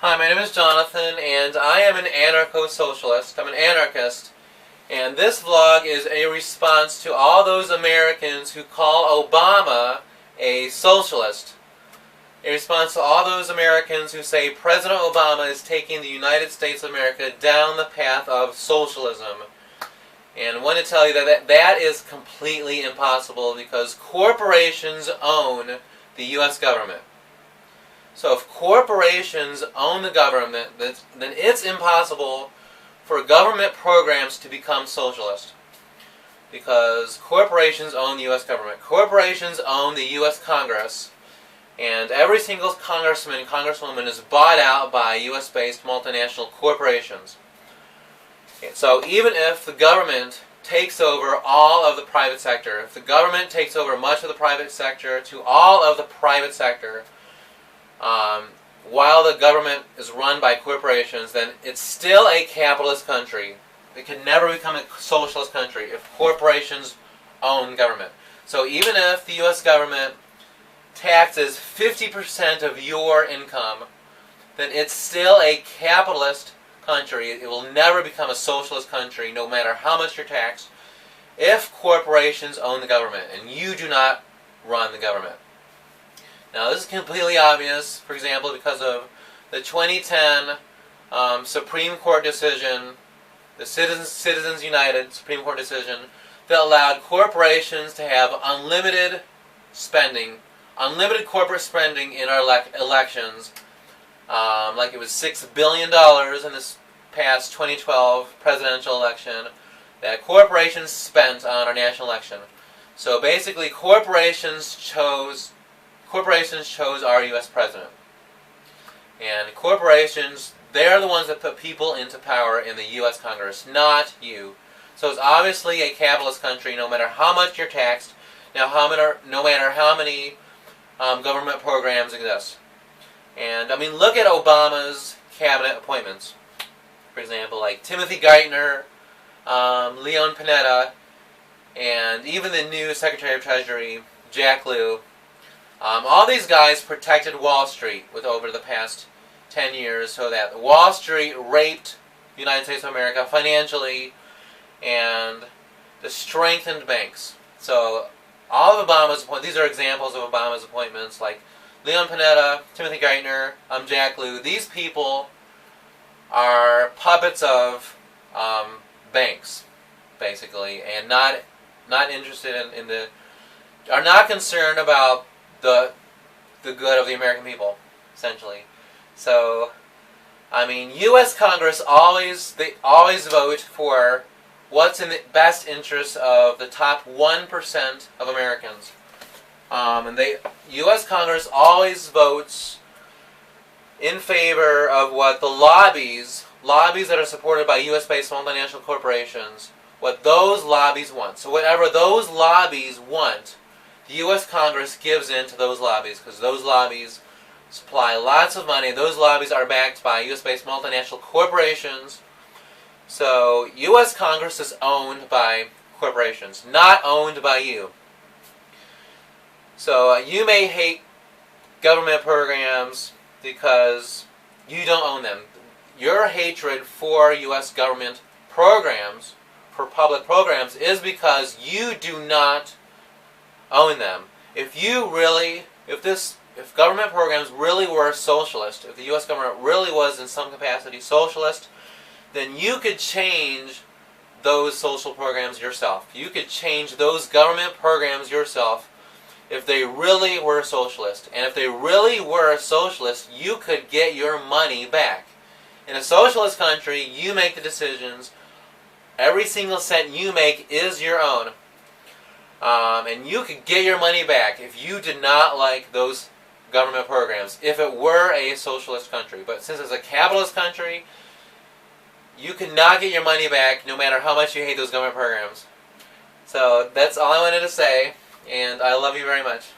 Hi, my name is Jonathan, and I am an anarcho-socialist. I'm an anarchist, and this vlog is a response to all those Americans who call Obama a socialist. A response to all those Americans who say President Obama is taking the United States of America down the path of socialism. And I want to tell you that is completely impossible because corporations own the U.S. government. So if corporations own the government, then it's impossible for government programs to become socialist. Because corporations own the U.S. government. Corporations own the U.S. Congress. And every single congressman and congresswoman is bought out by U.S.-based multinational corporations. So even if the government takes over all of the private sector, if the government takes over much of the private sector to all of the private sector, while the government is run by corporations, then it's still a capitalist country. It can never become a socialist country if corporations own government. So even if the U.S. government taxes 50% of your income, then it's still a capitalist country. It will never become a socialist country, no matter how much you're taxed, if corporations own the government and you do not run the government. Now, this is completely obvious, for example, because of the 2010 Supreme Court decision, the Citizens United Supreme Court decision, that allowed corporations to have unlimited spending, unlimited corporate spending in our elections. Like it was $6 billion in this past 2012 presidential election that corporations spent on our national election. So basically, corporations chose our U.S. president. And corporations, they're the ones that put people into power in the U.S. Congress, not you. So it's obviously a capitalist country, no matter how much you're taxed, no matter how many government programs exist. And, I mean, look at Obama's cabinet appointments. For example, like Timothy Geithner, Leon Panetta, and even the new Secretary of Treasury, Jack Lew. All these guys protected Wall Street over the past 10 years so that Wall Street raped the United States of America financially and strengthened banks. So all of Obama's appointments, these are examples of Obama's appointments, like Leon Panetta, Timothy Geithner, Jack Lew. These people are puppets of banks, basically, and not interested are not concerned about the good of the American people, essentially. So, I mean, U.S. Congress always vote for what's in the best interest of the top 1% of Americans. And U.S. Congress always votes in favor of what the lobbies that are supported by U.S.-based multinational corporations, what those lobbies want. So whatever those lobbies want, the U.S. Congress gives in to those lobbies because those lobbies supply lots of money. Those lobbies are backed by U.S.-based multinational corporations. So U.S. Congress is owned by corporations, not owned by you. So you may hate government programs because you don't own them. Your hatred for U.S. government programs, for public programs, is because you do not own them. If government programs really were socialist, if the U.S. government really was in some capacity socialist, then you could change those social programs yourself. You could change those government programs yourself if they really were socialist. And if they really were socialist, you could get your money back. In a socialist country, you make the decisions. Every single cent you make is your own. And you could get your money back if you did not like those government programs, if it were a socialist country. But since it's a capitalist country, you cannot get your money back no matter how much you hate those government programs. So that's all I wanted to say, and I love you very much.